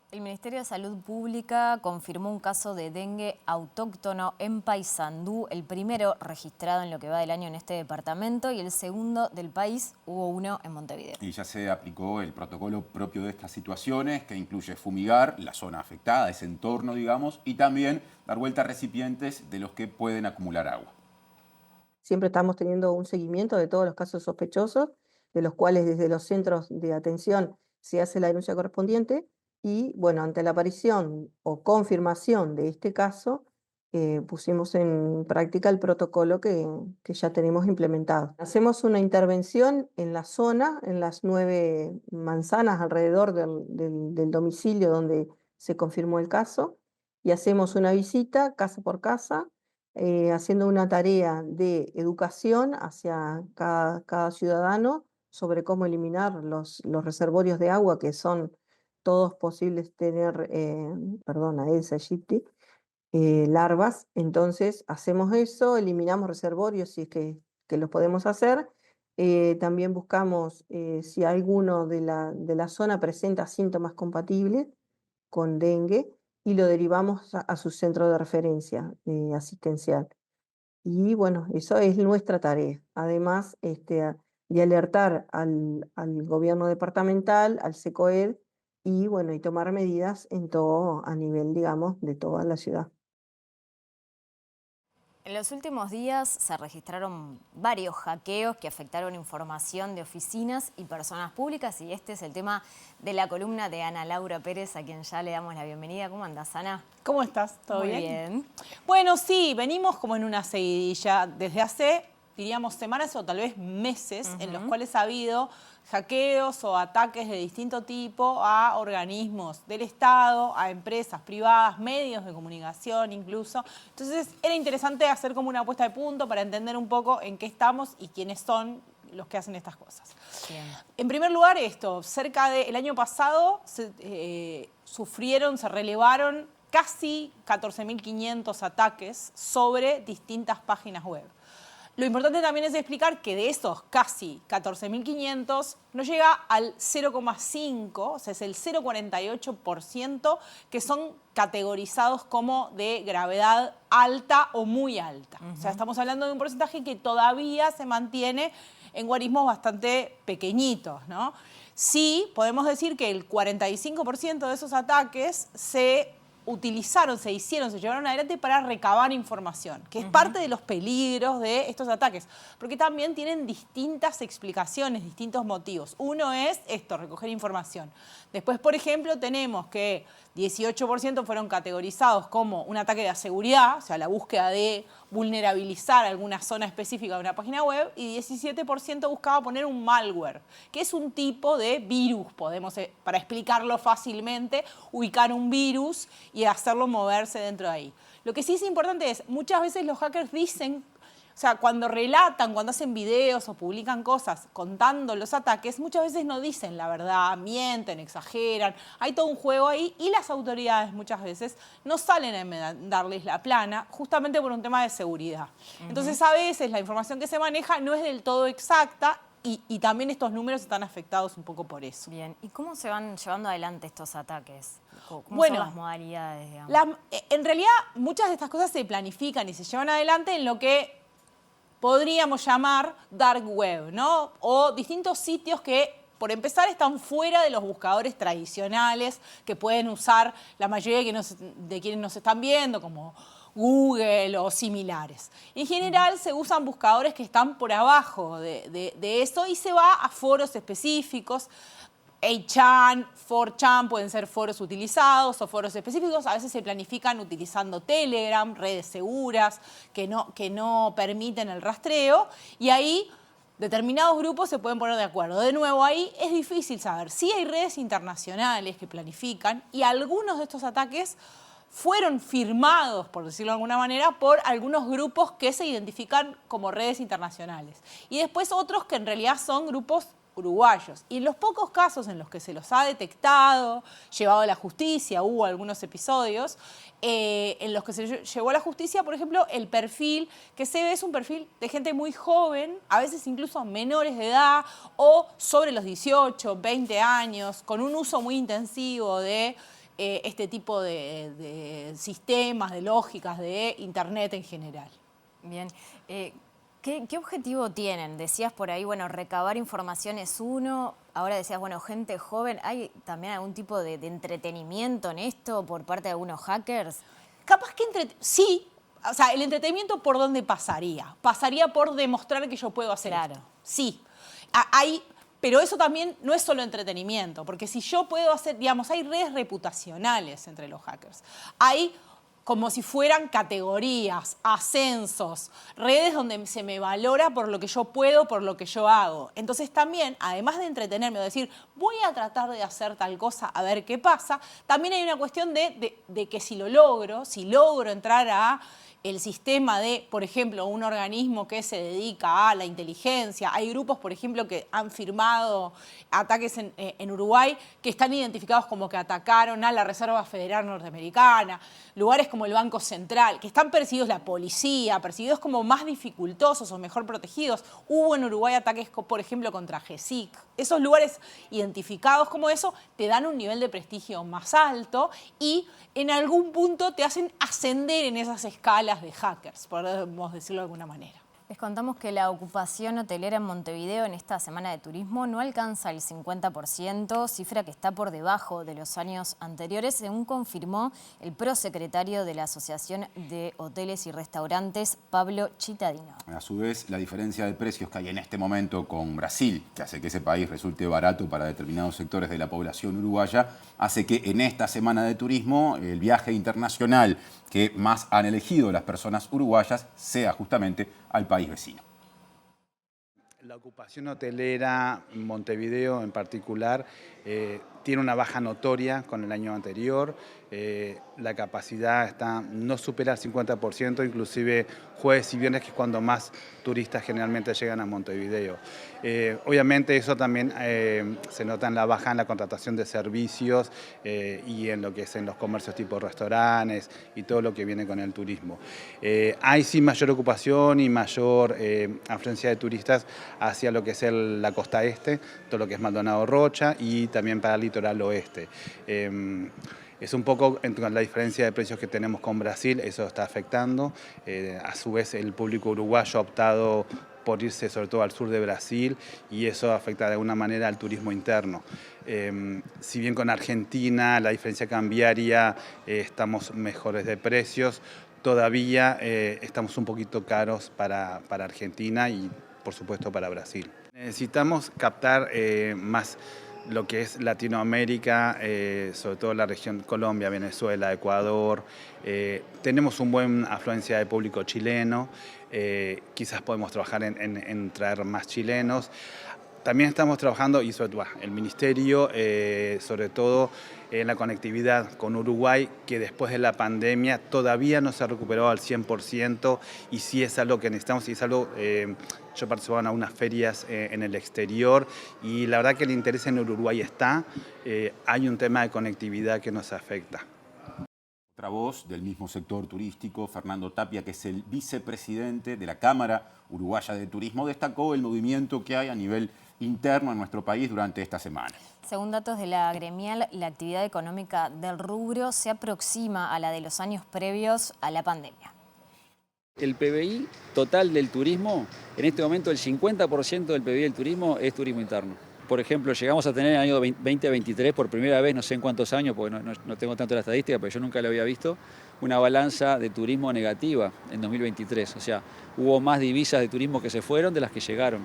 El Ministerio de Salud Pública confirmó un caso de dengue autóctono en Paysandú, el primero registrado en lo que va del año en este departamento y el segundo del país, hubo uno en Montevideo. Y ya se aplicó el protocolo propio de estas situaciones, que incluye fumigar la zona afectada, ese entorno, digamos, y también dar vuelta a recipientes de los que pueden acumular agua. Siempre estamos teniendo un seguimiento de todos los casos sospechosos, de los cuales desde los centros de atención se hace la denuncia correspondiente. Y bueno, ante la aparición o confirmación de este caso, pusimos en práctica el protocolo que ya tenemos implementado. Hacemos una intervención en la zona, en las 9 manzanas alrededor del domicilio donde se confirmó el caso, y hacemos una visita casa por casa, haciendo una tarea de educación hacia cada ciudadano sobre cómo eliminar los reservorios de agua que son todos posibles tener, Aedes aegypti, larvas. Entonces hacemos eso, eliminamos reservorios si es que los podemos hacer. También buscamos si alguno de la zona presenta síntomas compatibles con dengue y lo derivamos a su centro de referencia asistencial. Y bueno, eso es nuestra tarea. Además de alertar al gobierno departamental, al SECOED, y bueno, y tomar medidas en todo, a nivel, digamos, de toda la ciudad. En los últimos días se registraron varios hackeos que afectaron información de oficinas y personas públicas, y este es el tema de la columna de Ana Laura Pérez, a quien ya le damos la bienvenida. ¿Cómo andás, Ana? ¿Cómo estás? ¿Todo Muy bien? bien. Bueno, sí, venimos como en una seguidilla desde hace, diríamos, semanas o tal vez meses, en los cuales ha habido hackeos o ataques de distinto tipo a organismos del Estado, a empresas privadas, medios de comunicación incluso. Entonces era interesante hacer como una puesta de punto para entender un poco en qué estamos y quiénes son los que hacen estas cosas. Bien. En primer lugar, cerca del año pasado se relevaron casi 14.500 ataques sobre distintas páginas web. Lo importante también es explicar que de esos casi 14.500 no llega al 0,5, o sea, es el 0,48% que son categorizados como de gravedad alta o muy alta. O sea, estamos hablando de un porcentaje que todavía se mantiene en guarismos bastante pequeñitos, ¿no? Sí, podemos decir que el 45% de esos ataques se llevaron adelante para recabar información, que es parte de los peligros de estos ataques, porque también tienen distintas explicaciones, distintos motivos. Uno es recoger información. Después, por ejemplo, tenemos que 18% fueron categorizados como un ataque de seguridad, o sea, la búsqueda de vulnerabilizar alguna zona específica de una página web, y 17% buscaba poner un malware, que es un tipo de virus, para explicarlo fácilmente, ubicar un virus y hacerlo moverse dentro de ahí. Lo que sí es importante es, muchas veces los hackers dicen, o sea, cuando relatan, cuando hacen videos o publican cosas contando los ataques, muchas veces no dicen la verdad, mienten, exageran. Hay todo un juego ahí y las autoridades muchas veces no salen a darles la plana justamente por un tema de seguridad. Entonces, a veces la información que se maneja no es del todo exacta y también estos números están afectados un poco por eso. Bien, ¿y cómo se van llevando adelante estos ataques? ¿Cómo Bueno, son las modalidades, digamos? En realidad, muchas de estas cosas se planifican y se llevan adelante en lo que podríamos llamar dark web, ¿no? O distintos sitios que, por empezar, están fuera de los buscadores tradicionales que pueden usar la mayoría de quienes nos están viendo, como Google o similares. En general se usan buscadores que están por abajo de eso y se va a foros específicos. 8chan, 4chan pueden ser foros utilizados o foros específicos. A veces se planifican utilizando Telegram, redes seguras que no permiten el rastreo. Y ahí determinados grupos se pueden poner de acuerdo. De nuevo, ahí es difícil saber. Sí hay redes internacionales que planifican y algunos de estos ataques fueron firmados, por decirlo de alguna manera, por algunos grupos que se identifican como redes internacionales. Y después otros que en realidad son grupos uruguayos. Y en los pocos casos en los que se los ha detectado, llevado a la justicia, hubo algunos episodios, en los que se llevó a la justicia, por ejemplo, el perfil que se ve es un perfil de gente muy joven, a veces incluso menores de edad, o sobre los 18, 20 años, con un uso muy intensivo de este tipo de sistemas, de lógicas, de Internet en general. Bien. ¿Qué objetivo tienen? Decías por ahí, bueno, recabar información es uno. Ahora decías, bueno, gente joven. ¿Hay también algún tipo de entretenimiento en esto por parte de algunos hackers? Capaz que sí. O sea, ¿el entretenimiento por dónde pasaría? Pasaría por demostrar que yo puedo hacer esto. Sí. Pero eso también no es solo entretenimiento, porque si yo puedo hacer, digamos, hay redes reputacionales entre los hackers. Hay como si fueran categorías, ascensos, redes donde se me valora por lo que yo puedo, por lo que yo hago. Entonces también, además de entretenerme o decir, voy a tratar de hacer tal cosa a ver qué pasa, también hay una cuestión de que si logro entrar a el sistema de, por ejemplo, un organismo que se dedica a la inteligencia. Hay grupos, por ejemplo, que han firmado ataques en Uruguay que están identificados como que atacaron a la Reserva Federal Norteamericana, lugares como el Banco Central, que están percibidos la policía, percibidos como más dificultosos o mejor protegidos. Hubo en Uruguay ataques, por ejemplo, contra GESIC. Esos lugares identificados como eso te dan un nivel de prestigio más alto y en algún punto te hacen ascender en esas escalas de hackers, podemos decirlo de alguna manera. Les contamos que la ocupación hotelera en Montevideo en esta semana de turismo no alcanza el 50%, cifra que está por debajo de los años anteriores, según confirmó el prosecretario de la Asociación de Hoteles y Restaurantes, Pablo Chitadino. A su vez, la diferencia de precios que hay en este momento con Brasil, que hace que ese país resulte barato para determinados sectores de la población uruguaya, hace que en esta semana de turismo el viaje internacional que más han elegido las personas uruguayas sea justamente al país vecino. La ocupación hotelera en Montevideo en particular tiene una baja notoria con el año anterior. La capacidad no supera el 50%, inclusive jueves y viernes, que es cuando más turistas generalmente llegan a Montevideo. Obviamente eso también se nota en la baja en la contratación de servicios y en lo que es en los comercios tipo restaurantes y todo lo que viene con el turismo. Hay sí mayor ocupación y mayor afluencia de turistas hacia lo que es la costa este, todo lo que es Maldonado Rocha y también para el litoral oeste. Es un poco entre la diferencia de precios que tenemos con Brasil, eso está afectando. A su vez el público uruguayo ha optado por irse sobre todo al sur de Brasil y eso afecta de alguna manera al turismo interno. Si bien con Argentina la diferencia cambiaria estamos mejores de precios, todavía estamos un poquito caros para Argentina y por supuesto para Brasil. Necesitamos captar más lo que es Latinoamérica, sobre todo la región Colombia, Venezuela, Ecuador. Tenemos una buena afluencia de público chileno, quizás podemos trabajar en traer más chilenos. También estamos trabajando, y sobre todo el Ministerio, sobre todo en la conectividad con Uruguay, que después de la pandemia todavía no se ha recuperado al 100% y sí es algo que necesitamos y es algo... Yo participaba en algunas ferias en el exterior y la verdad que el interés en Uruguay está. Hay un tema de conectividad que nos afecta. Otra voz del mismo sector turístico, Fernando Tapia, que es el vicepresidente de la Cámara Uruguaya de Turismo, destacó el movimiento que hay a nivel interno en nuestro país durante esta semana. Según datos de la gremial, la actividad económica del rubro se aproxima a la de los años previos a la pandemia. El PBI total del turismo, en este momento el 50% del PBI del turismo es turismo interno. Por ejemplo, llegamos a tener en el año 2023, por primera vez, no sé en cuántos años, porque no tengo tanto la estadística, pero yo nunca lo había visto, una balanza de turismo negativa en 2023. O sea, hubo más divisas de turismo que se fueron de las que llegaron.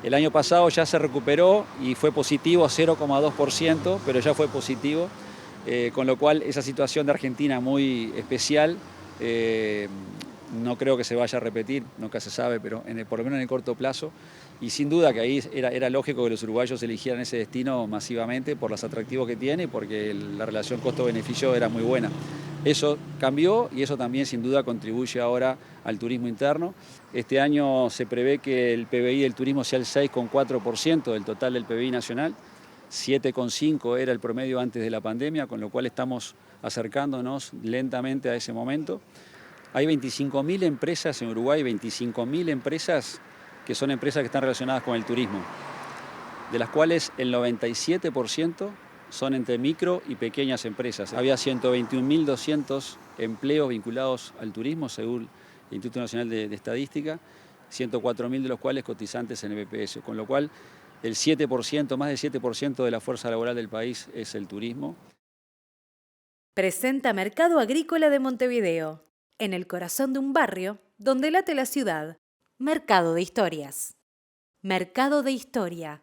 El año pasado ya se recuperó y fue positivo, 0,2%, pero ya fue positivo, con lo cual esa situación de Argentina muy especial, no creo que se vaya a repetir, nunca se sabe, pero por lo menos en el corto plazo. Y sin duda que ahí era lógico que los uruguayos eligieran ese destino masivamente por los atractivos que tiene y porque la relación costo-beneficio era muy buena. Eso cambió y eso también sin duda contribuye ahora al turismo interno. Este año se prevé que el PBI del turismo sea el 6,4% del total del PBI nacional, 7,5% era el promedio antes de la pandemia, con lo cual estamos acercándonos lentamente a ese momento. Hay 25.000 empresas en Uruguay, 25.000 empresas que son empresas que están relacionadas con el turismo, de las cuales el 97% son entre micro y pequeñas empresas. Había 121.200 empleos vinculados al turismo, según el Instituto Nacional de Estadística, 104.000 de los cuales cotizantes en el BPS, con lo cual el 7%, más del 7% de la fuerza laboral del país es el turismo. Presenta Mercado Agrícola de Montevideo, en el corazón de un barrio donde late la ciudad. Mercado de Historias. Mercado de Historia.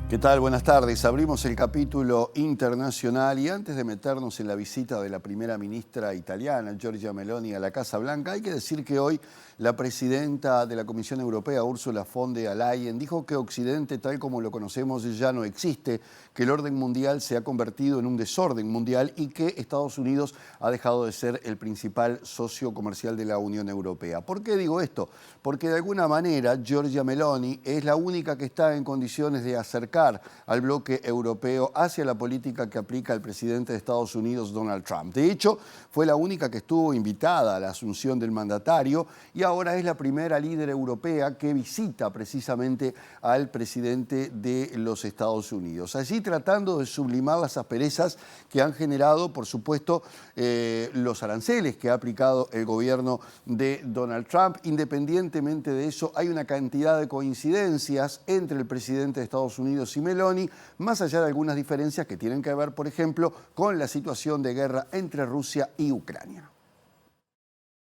¿Qué tal? Buenas tardes. Abrimos el capítulo internacional y antes de meternos en la visita de la primera ministra italiana, Giorgia Meloni, a la Casa Blanca, hay que decir que hoy la presidenta de la Comisión Europea, Ursula von der Leyen, dijo que Occidente, tal como lo conocemos, ya no existe, que el orden mundial se ha convertido en un desorden mundial y que Estados Unidos ha dejado de ser el principal socio comercial de la Unión Europea. ¿Por qué digo esto? Porque de alguna manera Giorgia Meloni es la única que está en condiciones de acercar acercar al bloque europeo hacia la política que aplica el presidente de Estados Unidos, Donald Trump. De hecho, fue la única que estuvo invitada a la asunción del mandatario y ahora es la primera líder europea que visita precisamente al presidente de los Estados Unidos. Allí tratando de sublimar las asperezas que han generado, por supuesto, los aranceles que ha aplicado el gobierno de Donald Trump. Independientemente de eso, hay una cantidad de coincidencias entre el presidente de Estados Unidos y Meloni, más allá de algunas diferencias que tienen que ver, por ejemplo, con la situación de guerra entre Rusia y Ucrania.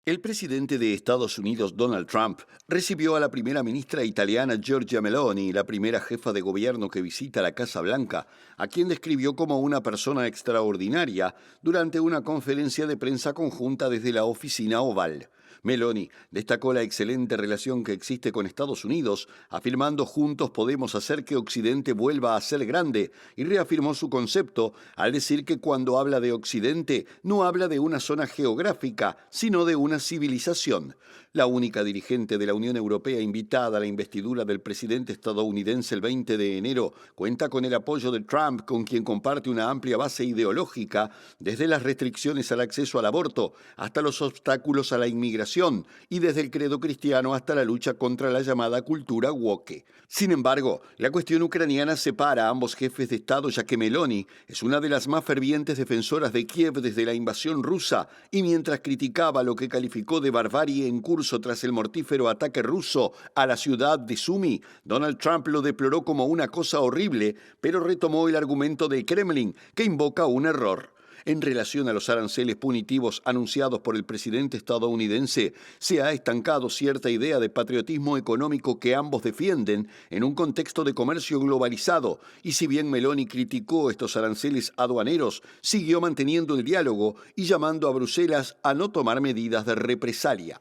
El presidente de Estados Unidos, Donald Trump, recibió a la primera ministra italiana Giorgia Meloni, la primera jefa de gobierno que visita la Casa Blanca, a quien describió como una persona extraordinaria durante una conferencia de prensa conjunta desde la oficina Oval. Meloni destacó la excelente relación que existe con Estados Unidos, afirmando juntos podemos hacer que Occidente vuelva a ser grande, y reafirmó su concepto al decir que cuando habla de Occidente no habla de una zona geográfica, sino de una civilización. La única dirigente de la Unión Europea invitada a la investidura del presidente estadounidense el 20 de enero cuenta con el apoyo de Trump, con quien comparte una amplia base ideológica, desde las restricciones al acceso al aborto hasta los obstáculos a la inmigración y desde el credo cristiano hasta la lucha contra la llamada cultura woke. Sin embargo, la cuestión ucraniana separa a ambos jefes de Estado, ya que Meloni es una de las más fervientes defensoras de Kiev desde la invasión rusa, y mientras criticaba lo que calificó de barbarie en curso tras el mortífero ataque ruso a la ciudad de Sumy, Donald Trump lo deploró como una cosa horrible, pero retomó el argumento del Kremlin, que invoca un error. En relación a los aranceles punitivos anunciados por el presidente estadounidense, se ha estancado cierta idea de patriotismo económico que ambos defienden en un contexto de comercio globalizado, y si bien Meloni criticó estos aranceles aduaneros, siguió manteniendo el diálogo y llamando a Bruselas a no tomar medidas de represalia.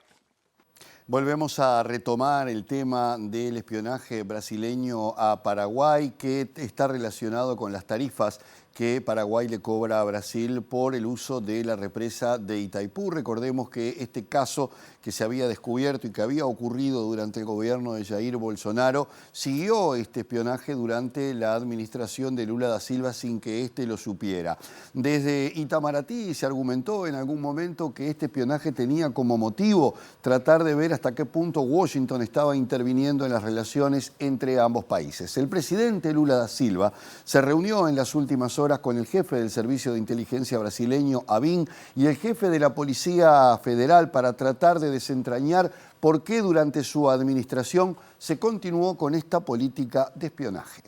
Volvemos a retomar el tema del espionaje brasileño a Paraguay, que está relacionado con las tarifas que Paraguay le cobra a Brasil por el uso de la represa de Itaipú. Recordemos que este caso que se había descubierto y que había ocurrido durante el gobierno de Jair Bolsonaro siguió este espionaje durante la administración de Lula da Silva sin que éste lo supiera. Desde Itamaraty se argumentó en algún momento que este espionaje tenía como motivo tratar de ver hasta qué punto Washington estaba interviniendo en las relaciones entre ambos países. El presidente Lula da Silva se reunió en las últimas horas con el jefe del Servicio de Inteligencia brasileño, ABIN, y el jefe de la Policía Federal para tratar de desentrañar por qué durante su administración se continuó con esta política de espionaje.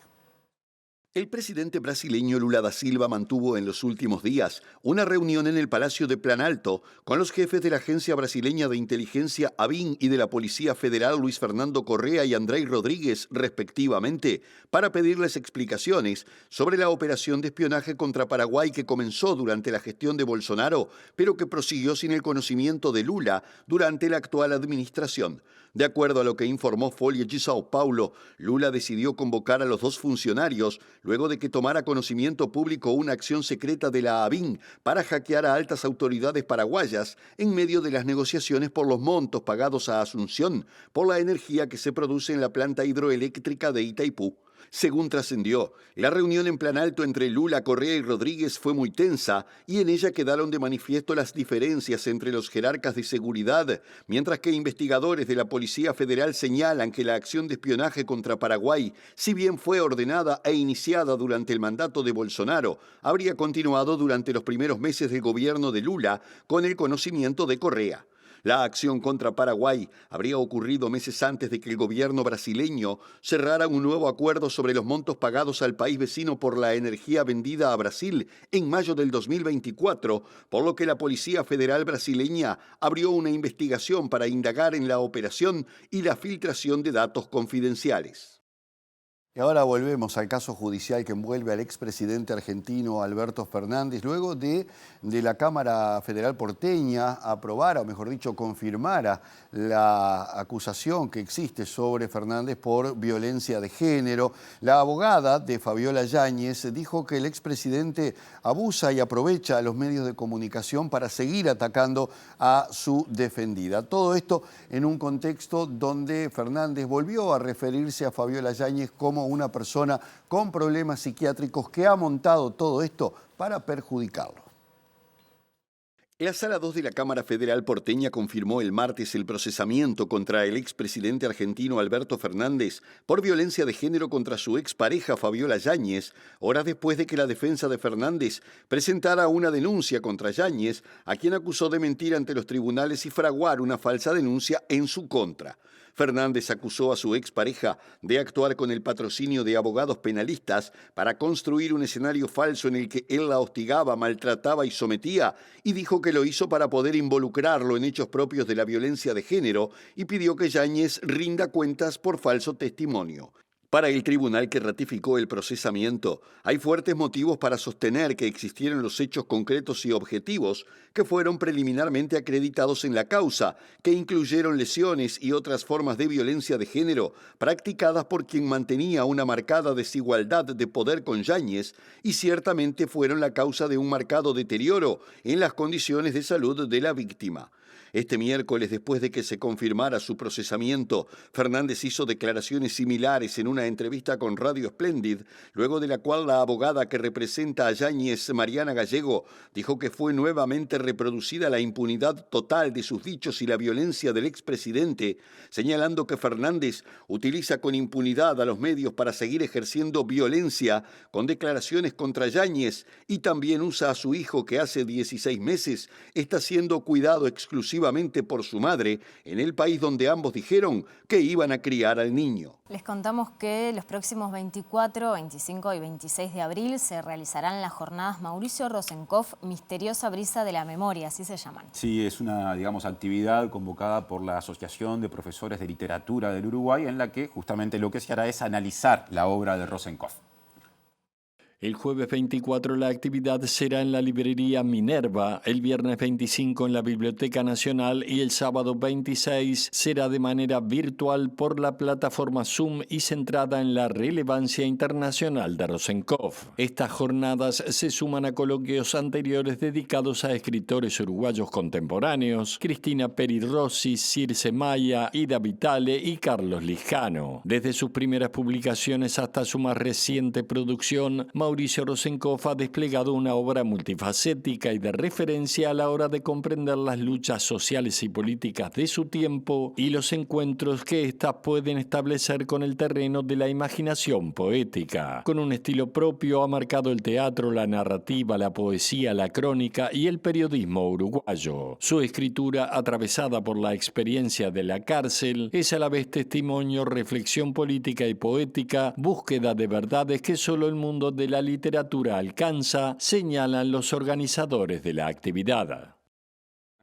El presidente brasileño Lula da Silva mantuvo en los últimos días una reunión en el Palacio de Planalto con los jefes de la Agencia Brasileña de Inteligencia ABIN y de la Policía Federal Luis Fernando Correa y Andrei Rodríguez, respectivamente, para pedirles explicaciones sobre la operación de espionaje contra Paraguay que comenzó durante la gestión de Bolsonaro, pero que prosiguió sin el conocimiento de Lula durante la actual administración. De acuerdo a lo que informó Folha de São Paulo, Lula decidió convocar a los dos funcionarios luego de que tomara conocimiento público una acción secreta de la ABIN para hackear a altas autoridades paraguayas en medio de las negociaciones por los montos pagados a Asunción por la energía que se produce en la planta hidroeléctrica de Itaipú. Según trascendió, la reunión en Planalto entre Lula, Correa y Rodríguez fue muy tensa y en ella quedaron de manifiesto las diferencias entre los jerarcas de seguridad, mientras que investigadores de la Policía Federal señalan que la acción de espionaje contra Paraguay, si bien fue ordenada e iniciada durante el mandato de Bolsonaro, habría continuado durante los primeros meses del gobierno de Lula con el conocimiento de Correa. La acción contra Paraguay habría ocurrido meses antes de que el gobierno brasileño cerrara un nuevo acuerdo sobre los montos pagados al país vecino por la energía vendida a Brasil en mayo del 2024, por lo que la Policía Federal brasileña abrió una investigación para indagar en la operación y la filtración de datos confidenciales. Y ahora volvemos al caso judicial que envuelve al expresidente argentino Alberto Fernández, luego de la Cámara Federal porteña aprobara, o mejor dicho, confirmara la acusación que existe sobre Fernández por violencia de género. La abogada de Fabiola Yáñez dijo que el expresidente abusa y aprovecha a los medios de comunicación para seguir atacando a su defendida. Todo esto en un contexto donde Fernández volvió a referirse a Fabiola Yáñez como a una persona con problemas psiquiátricos que ha montado todo esto para perjudicarlo. La Sala 2 de la Cámara Federal porteña confirmó el martes el procesamiento contra el expresidente argentino Alberto Fernández por violencia de género contra su expareja Fabiola Yáñez, horas después de que la defensa de Fernández presentara una denuncia contra Yáñez, a quien acusó de mentir ante los tribunales y fraguar una falsa denuncia en su contra. Fernández acusó a su expareja de actuar con el patrocinio de abogados penalistas para construir un escenario falso en el que él la hostigaba, maltrataba y sometía, y dijo que lo hizo para poder involucrarlo en hechos propios de la violencia de género y pidió que Yáñez rinda cuentas por falso testimonio. Para el tribunal que ratificó el procesamiento, hay fuertes motivos para sostener que existieron los hechos concretos y objetivos que fueron preliminarmente acreditados en la causa, que incluyeron lesiones y otras formas de violencia de género practicadas por quien mantenía una marcada desigualdad de poder con Yáñez y ciertamente fueron la causa de un marcado deterioro en las condiciones de salud de la víctima. Este miércoles, después de que se confirmara su procesamiento, Fernández hizo declaraciones similares en una entrevista con Radio Splendid, luego de la cual la abogada que representa a Yáñez, Mariana Gallego, dijo que fue nuevamente reproducida la impunidad total de sus dichos y la violencia del expresidente, señalando que Fernández utiliza con impunidad a los medios para seguir ejerciendo violencia con declaraciones contra Yáñez y también usa a su hijo que hace 16 meses está siendo cuidado exclusivamente por su madre en el país donde ambos dijeron que iban a criar al niño. Les contamos que los próximos 24, 25 y 26 de abril se realizarán las jornadas Mauricio Rosenkopf, Misteriosa Brisa de la Memoria, así se llaman. Sí, es una, actividad convocada por la Asociación de Profesores de Literatura del Uruguay, en la que justamente lo que se hará es analizar la obra de Rosenkopf. El jueves 24 la actividad será en la librería Minerva, el viernes 25 en la Biblioteca Nacional y el sábado 26 será de manera virtual por la plataforma Zoom y centrada en la relevancia internacional de Rosenkopf. Estas jornadas se suman a coloquios anteriores dedicados a escritores uruguayos contemporáneos, Cristina Peri Rossi, Circe Maya, Ida Vitale y Carlos Lijano. Desde sus primeras publicaciones hasta su más reciente producción, Mauricio Rosenkopf ha desplegado una obra multifacética y de referencia a la hora de comprender las luchas sociales y políticas de su tiempo y los encuentros que éstas pueden establecer con el terreno de la imaginación poética. Con un estilo propio ha marcado el teatro, la narrativa, la poesía, la crónica y el periodismo uruguayo. Su escritura, atravesada por la experiencia de la cárcel, es a la vez testimonio, reflexión política y poética, búsqueda de verdades que solo el mundo de la literatura alcanza, señalan los organizadores de la actividad.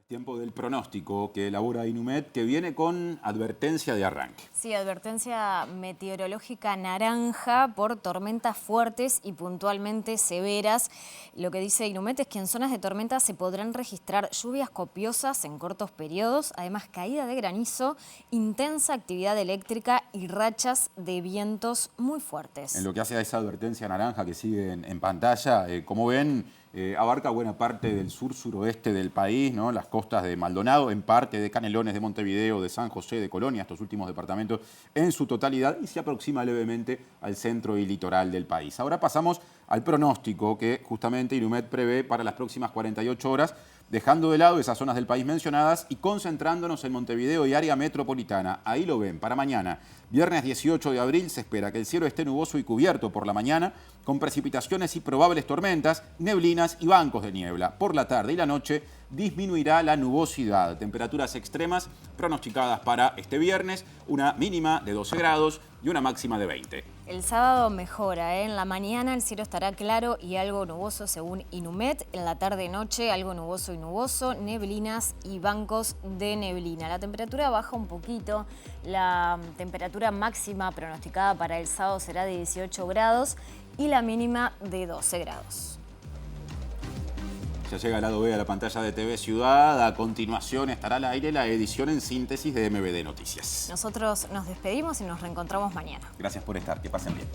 Tiempo del pronóstico que elabora Inumet, que viene con advertencia de arranque. Sí, advertencia meteorológica naranja por tormentas fuertes y puntualmente severas. Lo que dice Inumet es que en zonas de tormenta se podrán registrar lluvias copiosas en cortos periodos, además caída de granizo, intensa actividad eléctrica y rachas de vientos muy fuertes. En lo que hace a esa advertencia naranja que sigue en pantalla, como ven, abarca buena parte del sur-suroeste del país, ¿no? Las costas de Maldonado, en parte de Canelones, de Montevideo, de San José, de Colonia, estos últimos departamentos en su totalidad, y se aproxima levemente al centro y litoral del país. Ahora pasamos al pronóstico que justamente Inumet prevé para las próximas 48 horas, dejando de lado esas zonas del país mencionadas y concentrándonos en Montevideo y área metropolitana. Ahí lo ven, para mañana, viernes 18 de abril, se espera que el cielo esté nuboso y cubierto por la mañana, con precipitaciones y probables tormentas, neblinas y bancos de niebla. Por la tarde y la noche disminuirá la nubosidad. Temperaturas extremas pronosticadas para este viernes, una mínima de 12 grados y una máxima de 20. El sábado mejora, En la mañana el cielo estará claro y algo nuboso según Inumet. En la tarde-noche algo nuboso y nuboso, neblinas y bancos de neblina. La temperatura baja un poquito. La temperatura máxima pronosticada para el sábado será de 18 grados y la mínima de 12 grados. Ya llega al lado B de la pantalla de TV Ciudad. A continuación estará al aire la edición en síntesis de MBD Noticias. Nosotros nos despedimos y nos reencontramos mañana. Gracias por estar. Que pasen bien.